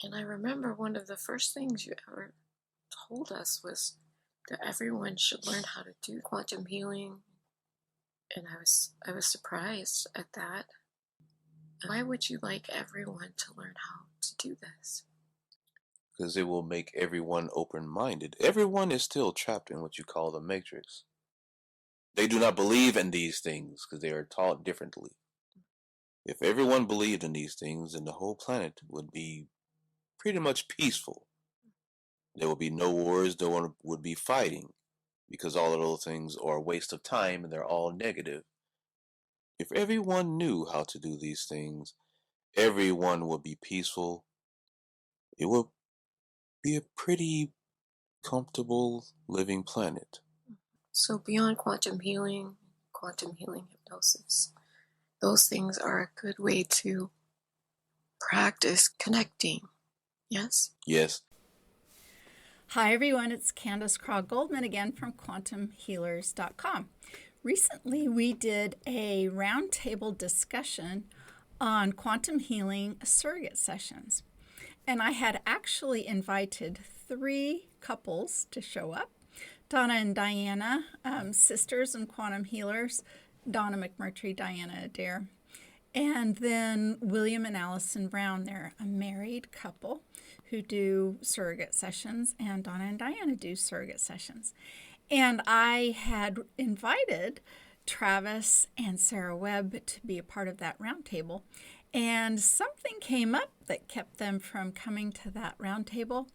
And I remember one of the first things you ever told us was that everyone should learn how to do quantum healing. And I was surprised at that. Why would you like everyone to learn how to do this? Because it will make everyone open-minded. Everyone is still trapped in what you call the matrix. They do not believe in these things because they are taught differently. If everyone believed in these things, then the whole planet would be pretty much peaceful. There would be no wars, no one would be fighting, because all of those things are a waste of time and they're all negative. If everyone knew how to do these things, everyone would be peaceful. It would be a pretty comfortable living planet. So beyond quantum healing hypnosis, those things are a good way to practice connecting. Yes? Yes. Hi everyone, it's Candace Craw-Goldman again from quantumhealers.com. Recently we did a roundtable discussion on quantum healing surrogate sessions. And I had actually invited 3 couples to show up. Donna and Diana, sisters and quantum healers, Donna McMurtry, Diana Adair. And then William and Allison Brown, they're a married couple who do surrogate sessions, and Donna and Diana do surrogate sessions. And I had invited Travis and Sarah Webb to be a part of that roundtable. And something came up that kept them from coming to that roundtable,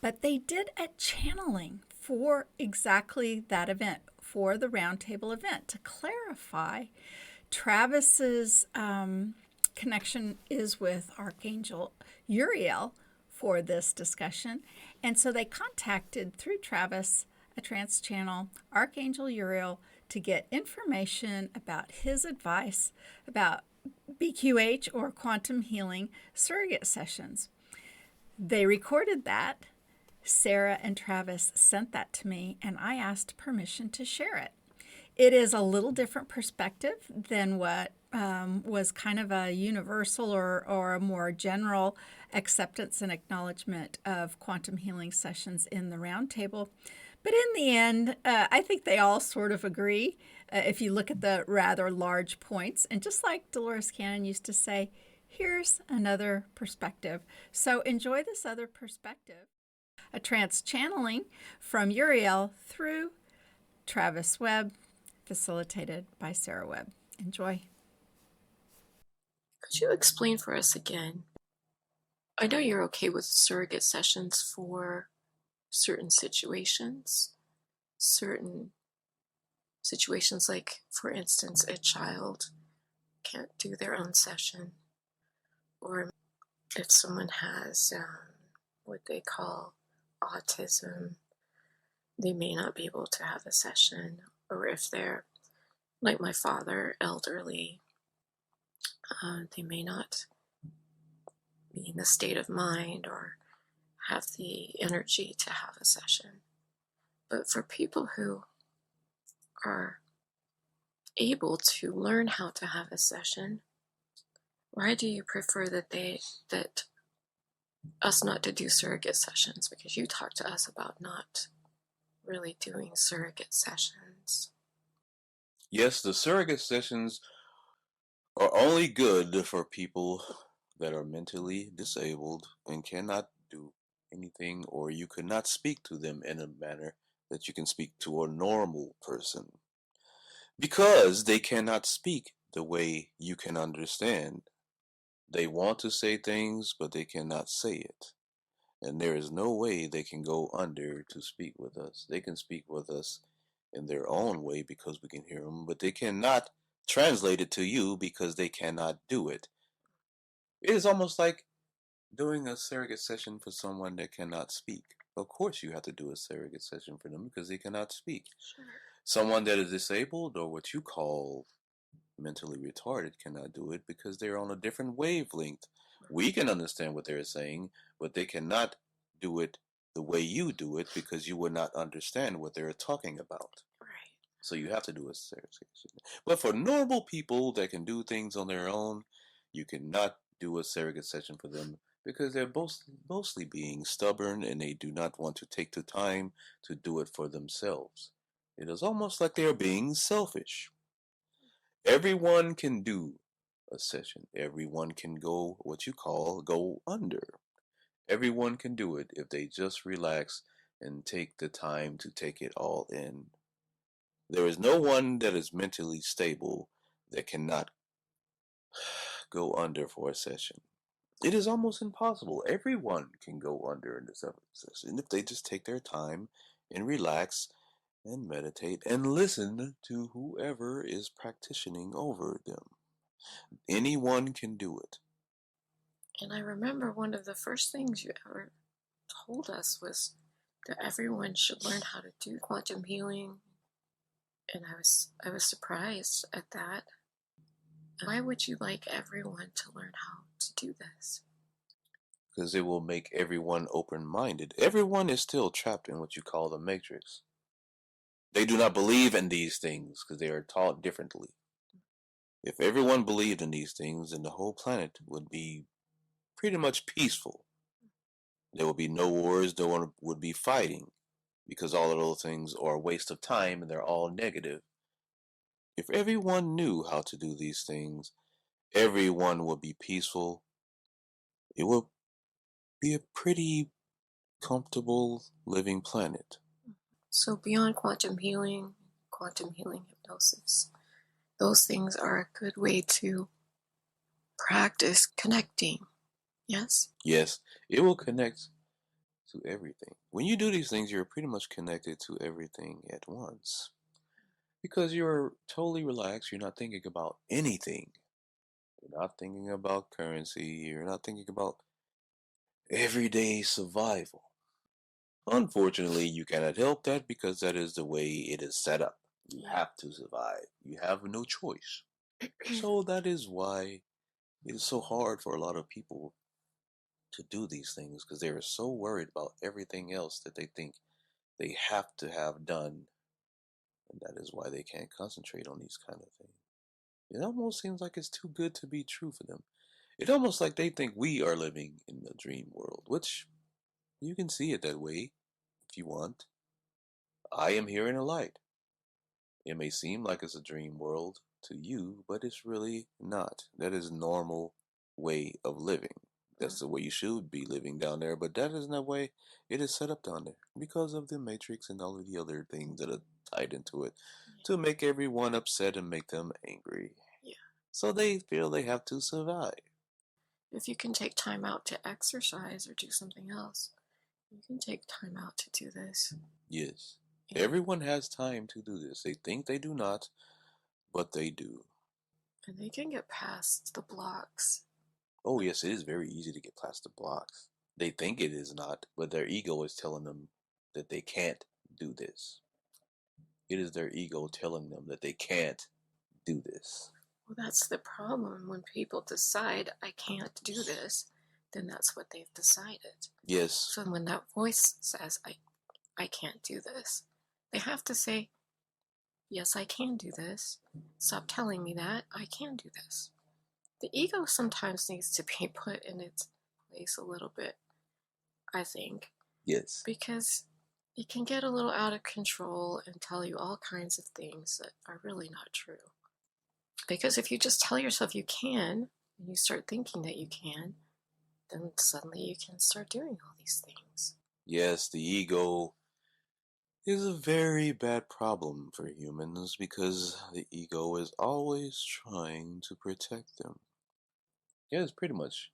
but they did a channeling for exactly that event, for the roundtable event, to clarify. Travis's connection is with Archangel Uriel for this discussion, and so they contacted through Travis, a trance channel, Archangel Uriel, to get information about his advice about BQH or quantum healing surrogate sessions. They recorded that. Sarah and Travis sent that to me, and I asked permission to share it. It is a little different perspective than what was kind of a universal or a more general acceptance and acknowledgement of quantum healing sessions in the roundtable. But in the end, I think they all sort of agree if you look at the rather large points. And just like Dolores Cannon used to say, here's another perspective. So enjoy this other perspective. A trance channeling from Uriel through Travis Webb, facilitated by Sarah Webb. Enjoy. Could you explain for us again? I know you're okay with surrogate sessions for certain situations like, for instance, a child can't do their own session, or if someone has what they call autism, they may not be able to have a session, or if they're, like my father, elderly, they may not be in the state of mind or have the energy to have a session. But for people who are able to learn how to have a session, why do you prefer that us not to do surrogate sessions? Because you talked to us about not really doing surrogate sessions. Yes, the surrogate sessions are only good for people that are mentally disabled and cannot do anything, or you could not speak to them in a manner that you can speak to a normal person. Because they cannot speak the way you can understand. They want to say things, but they cannot say it. And there is no way they can go under to speak with us. They can speak with us in their own way because we can hear them, but they cannot translate it to you because they cannot do it. It is almost like doing a surrogate session for someone that cannot speak. Of course you have to do a surrogate session for them because they cannot speak. Sure. Someone that is disabled, or what you call mentally retarded, cannot do it because they're on a different wavelength. We can understand what they're saying, but they cannot do it the way you do it because you would not understand what they're talking about. Right. So you have to do a surrogate session. But for normal people that can do things on their own, you cannot do a surrogate session for them because they're mostly being stubborn and they do not want to take the time to do it for themselves. It is almost like they are being selfish. Everyone can do a session. Everyone can go what you call go under. Everyone can do it if they just relax and take the time to take it all in. There is no one that is mentally stable that cannot go under for a session. It is almost impossible. Everyone can go under in this session if they just take their time and relax and meditate and listen to whoever is practicing over them. Anyone can do it. And I remember one of the first things you ever told us was that everyone should learn how to do quantum healing. And I was surprised at that. Why would you like everyone to learn how to do this? Because it will make everyone open-minded. Everyone is still trapped in what you call the matrix. They do not believe in these things because they are taught differently. If everyone believed in these things, then the whole planet would be pretty much peaceful. There would be no wars, no one would be fighting, because all of those things are a waste of time and they're all negative. If everyone knew how to do these things, everyone would be peaceful. It would be a pretty comfortable living planet. So beyond quantum healing hypnosis, those things are a good way to practice connecting. Yes? Yes, it will connect to everything. When you do these things, you're pretty much connected to everything at once. Because you're totally relaxed, you're not thinking about anything. You're not thinking about currency, you're not thinking about everyday survival. Unfortunately, you cannot help that because that is the way it is set up. You have to survive. You have no choice. So that is why it is so hard for a lot of people to do these things because they are so worried about everything else that they think they have to have done. And that is why they can't concentrate on these kind of things. It almost seems like it's too good to be true for them. It's almost like they think we are living in a dream world, which you can see it that way if you want. I am here in a light. It may seem like it's a dream world to you, but it's really not. That is normal way of living. That's the way you should be living down there, but that isn't the way it is set up down there because of the matrix and all of the other things that are tied into it to make everyone upset and make them angry. Yeah. So they feel they have to survive. If you can take time out to exercise or do something else, you can take time out to do this. Yes. Yeah. Everyone has time to do this. They think they do not, but they do. And they can get past the blocks. Oh, yes, it is very easy to get past the blocks. They think it is not, but their ego is telling them that they can't do this. It is their ego telling them that they can't do this. Well, that's the problem. When people decide, I can't do this, then that's what they've decided. Yes. So when that voice says, I can't do this, they have to say, yes, I can do this. Stop telling me that. I can do this. The ego sometimes needs to be put in its place a little bit, I think. Yes. Because it can get a little out of control and tell you all kinds of things that are really not true. Because if you just tell yourself you can, and you start thinking that you can, then suddenly you can start doing all these things. Yes, the ego is a very bad problem for humans because the ego is always trying to protect them. Yeah, it's pretty much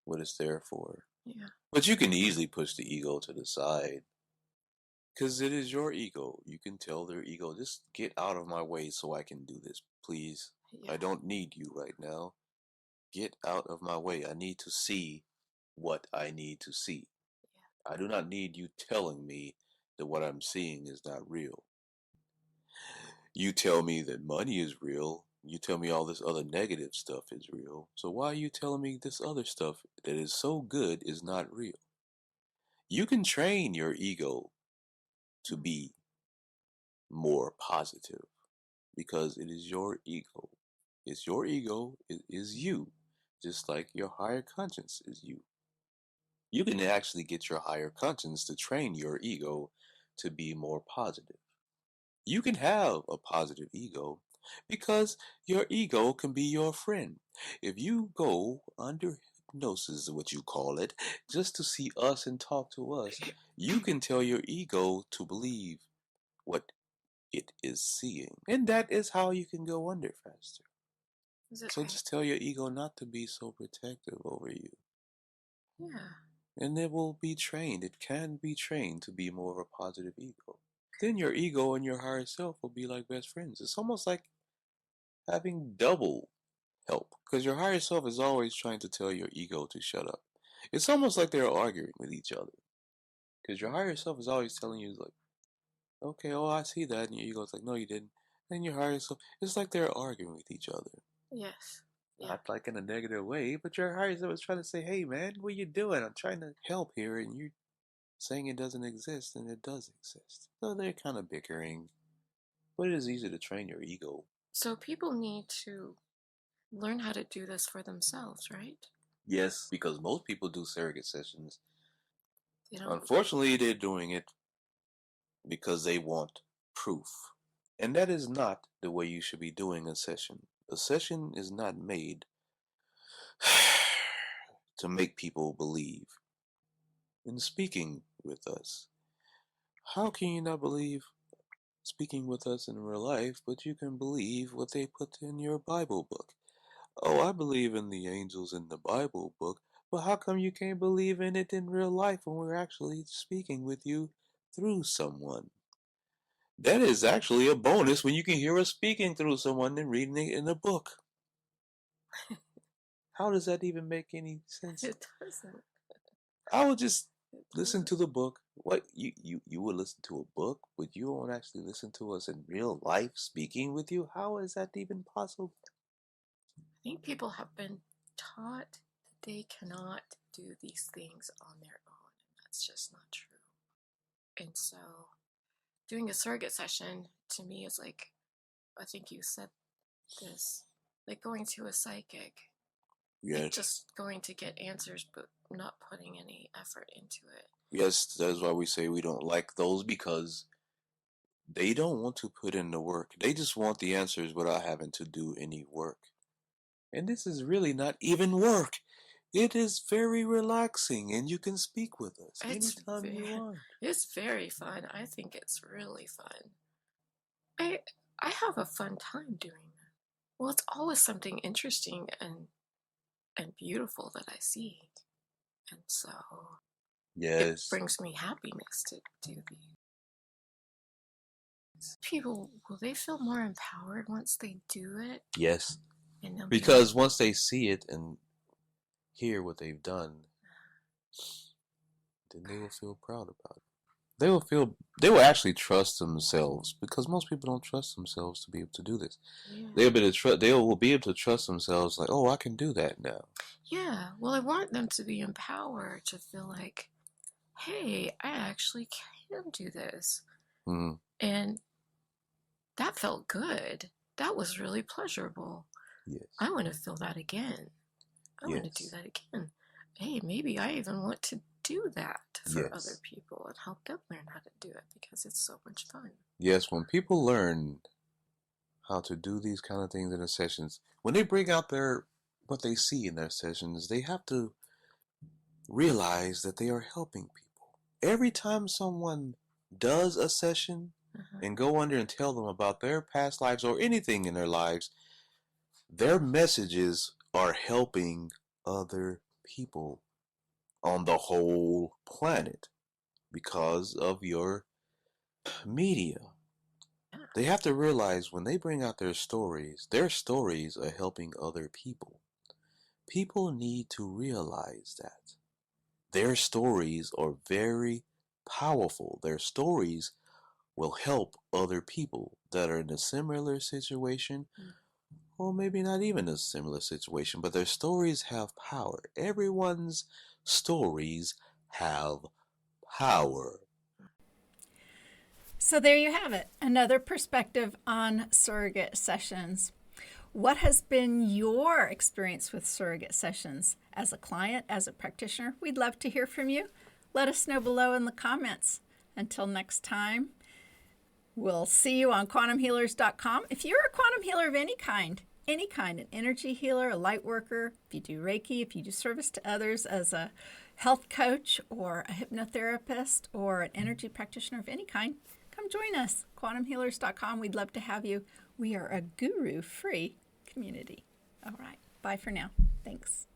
what it's there for. Yeah. But you can easily push the ego to the side because it is your ego. You can tell their ego, just get out of my way so I can do this, please. Yeah. I don't need you right now. Get out of my way. I need to see what I need to see. Yeah. I do not need you telling me that what I'm seeing is not real. You tell me that money is real. You tell me all this other negative stuff is real. So why are you telling me this other stuff that is so good is not real? You can train your ego to be more positive because it is your ego. It's your ego. It is you. just like your higher conscience is you. You can actually get your higher conscience to train your ego to be more positive. You can have a positive ego because your ego can be your friend. If you go under hypnosis, what you call it, just to see us and talk to us, you can tell your ego to believe what it is seeing. And that is how you can go under faster. So just tell your ego not to be so protective over you. Yeah. And it will be trained. It can be trained to be more of a positive ego. Then your ego and your higher self will be like best friends. It's almost like having double help. Because your higher self is always trying to tell your ego to shut up. It's almost like they're arguing with each other. Because your higher self is always telling you, like, okay, oh, I see that. And your ego's like, no, you didn't. And your higher self, it's like they're arguing with each other. Yes. Yeah. Not like in a negative way, but your higher self is trying to say, hey, man, what are you doing? I'm trying to help here, and you're saying it doesn't exist, and it does exist. So they're kind of bickering. But it is easy to train your ego. So people need to learn how to do this for themselves, right? Yes, because most people do surrogate sessions. They don't. Unfortunately, they're doing it because they want proof. And that is not the way you should be doing a session. A session is not made to make people believe. In speaking with us, how can you not believe speaking with us in real life, but you can believe what they put in your Bible book? Oh, I believe in the angels in the Bible book, but how come you can't believe in it in real life when we're actually speaking with you through someone? That is actually a bonus when you can hear us speaking through someone and reading it in a book. How does that even make any sense? It doesn't. I would just listen to the book. What, you would listen to a book, but you won't actually listen to us in real life speaking with you? How is that even possible? I think people have been taught that they cannot do these things on their own, and that's just not true. And so doing a surrogate session to me is like, I think you said this, like going to a psychic. Yes. Like just going to get answers, but not putting any effort into it. Yes, that's why we say we don't like those, because they don't want to put in the work. They just want the answers without having to do any work. And this is really not even work. It is very relaxing, and you can speak with us anytime you want. It's very fun. I think it's really fun. I have a fun time doing that. Well, it's always something interesting and beautiful that I see, and so yes, it brings me happiness to do these. People, will they feel more empowered once they do it? Yes, and because once they see it and hear what they've done, then they will feel proud about it. They will actually trust themselves, because most people don't trust themselves to be able to do this. Yeah. They will be able to trust themselves, like, oh, I can do that now. Yeah, well, I want them to be empowered to feel like, hey, I actually can do this. Mm. And that felt good. That was really pleasurable. Yes. I want to feel that again. I want to do that again. Hey, maybe I even want to do that for other people and help them learn how to do it, because it's so much fun. Yes, when people learn how to do these kind of things in their sessions, when they bring out what they see in their sessions, they have to realize that they are helping people. Every time someone does a session and go under and tell them about their past lives or anything in their lives, their messages are helping other people on the whole planet because of your media. They have to realize when they bring out their stories are helping other people. People need to realize that their stories are very powerful. Their stories will help other people that are in a similar situation, or maybe not even a similar situation, but their stories have power. Everyone's stories have power. So there you have it, another perspective on surrogate sessions. What has been your experience with surrogate sessions? As a client, as a practitioner, we'd love to hear from you. Let us know below in the comments. Until next time, we'll see you on quantumhealers.com. If you're a quantum healer of any kind, an energy healer, a light worker, if you do Reiki, if you do service to others as a health coach or a hypnotherapist or an energy practitioner of any kind, come join us, quantumhealers.com. We'd love to have you. We are a guru-free community. All right. Bye for now. Thanks.